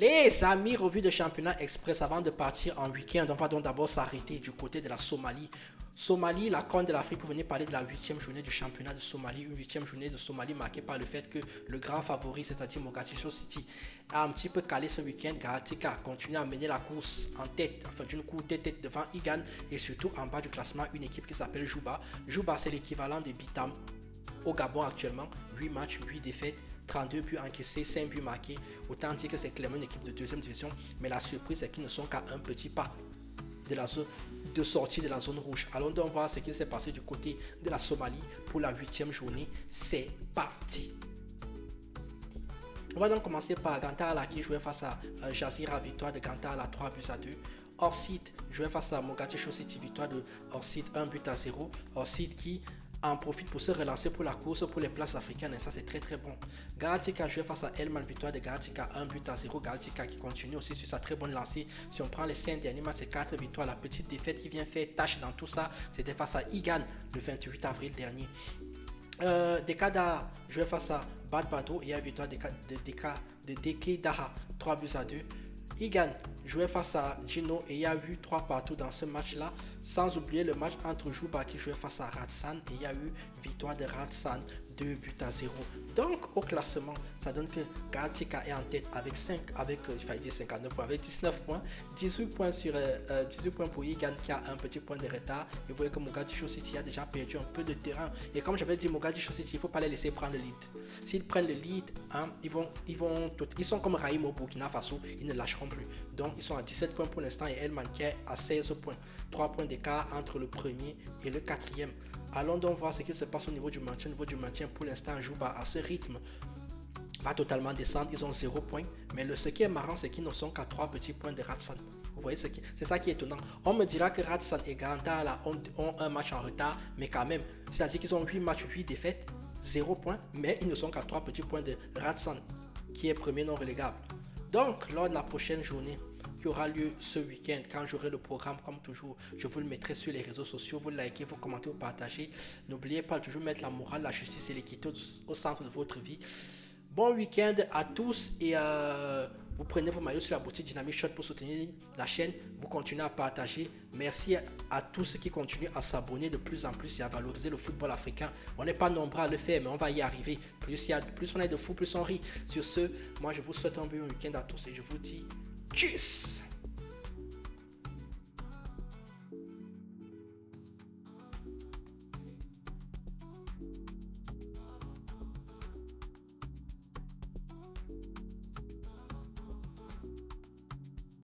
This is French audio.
Les amis, revue de championnat express avant de partir en week-end. On va donc d'abord s'arrêter du côté de la Somalie. Somalie, la Corne de l'Afrique, pour venir parler de la 8e journée du championnat de Somalie. Une 8e journée de Somalie marquée par le fait que le grand favori, c'est-à-dire Mogadiscio City, a un petit peu calé ce week-end. Garatika continue à mener la course en tête, enfin d'une course tête devant Igan et surtout en bas du classement, une équipe qui s'appelle Juba. Juba, c'est l'équivalent des Bitam au Gabon actuellement. 8 matchs, 8 défaites. 32 buts encaissés, 5 buts marqués. Autant dire que c'est clairement une équipe de deuxième division. Mais la surprise, c'est qu'ils ne sont qu'à un petit pas de la zone de sortie de la zone rouge. Allons donc voir ce qui s'est passé du côté de la Somalie pour la 8e journée. C'est parti. On va donc commencer par Gantala qui jouait face à Jazira, victoire de Gantala 3 buts à 2. Orsid jouait face à Mogadiscio City, victoire de Orsid 1 but à 0. Orsid qui en profite pour se relancer pour la course pour les places africaines et ça c'est très très bon. Galatika jouait face à Elman, victoire de Galatika 1 but à 0. Galatika qui continue aussi sur sa très bonne lancée. Si on prend les 5 derniers matchs, c'est 4 victoires. La petite défaite qui vient faire tâche dans tout ça, c'était face à Igan le 28 avril dernier. Dekada jouait face à Bad Bado et a victoire de Deke Daha 3 buts à 2. Igan jouait face à Gino et il y a eu 3 partout dans ce match-là. Sans oublier le match entre Juba qui jouait face à Ratsan et il y a eu victoire de Ratsan 2 buts à 0. Donc au classement, ça donne que Galatika est en tête avec 59 points, avec 19 points, 18 points sur 18 points pour Igan qui a un petit point de retard. Et vous voyez que Mogadiscio City a déjà perdu un peu de terrain. Et comme j'avais dit, Mogadiscio City, il ne faut pas les laisser prendre le lead. S'ils prennent le lead, hein, ils sont comme Raïm au Burkina Faso, ils ne lâcheront plus. Donc ils sont à 17 points pour l'instant et Elman qui est à 16 points. 3 points d'écart entre le premier et le quatrième. Allons donc voir ce qui se passe au niveau du maintien. Au niveau du maintien, pour l'instant, Juba à ce rythme va totalement descendre. Ils ont 0 points. Mais ce qui est marrant, c'est qu'ils ne sont qu'à 3 petits points de Ratsan. Vous voyez, c'est ça qui est étonnant. On me dira que Ratsan et Gantala ont un match en retard, mais quand même, c'est-à-dire qu'ils ont 8 matchs, 8 défaites, 0 points, mais ils ne sont qu'à 3 petits points de Ratsan, qui est premier non relégable. Donc, lors de la prochaine journée, qui aura lieu ce week-end, quand j'aurai le programme comme toujours, je vous le mettrai sur les réseaux sociaux, vous likez, vous commentez, vous partagez. N'oubliez pas de toujours mettre la morale, la justice et l'équité au centre de votre vie. Bon week-end à tous et vous prenez vos maillots sur la boutique Dynamic Shot pour soutenir la chaîne, vous continuez à partager. Merci à tous ceux qui continuent à s'abonner de plus en plus et à valoriser le football africain. On n'est pas nombreux à le faire, mais on va y arriver. Plus on est de fous, plus on rit. Sur ce, moi je vous souhaite un bon week-end à tous et je vous dis tchuss.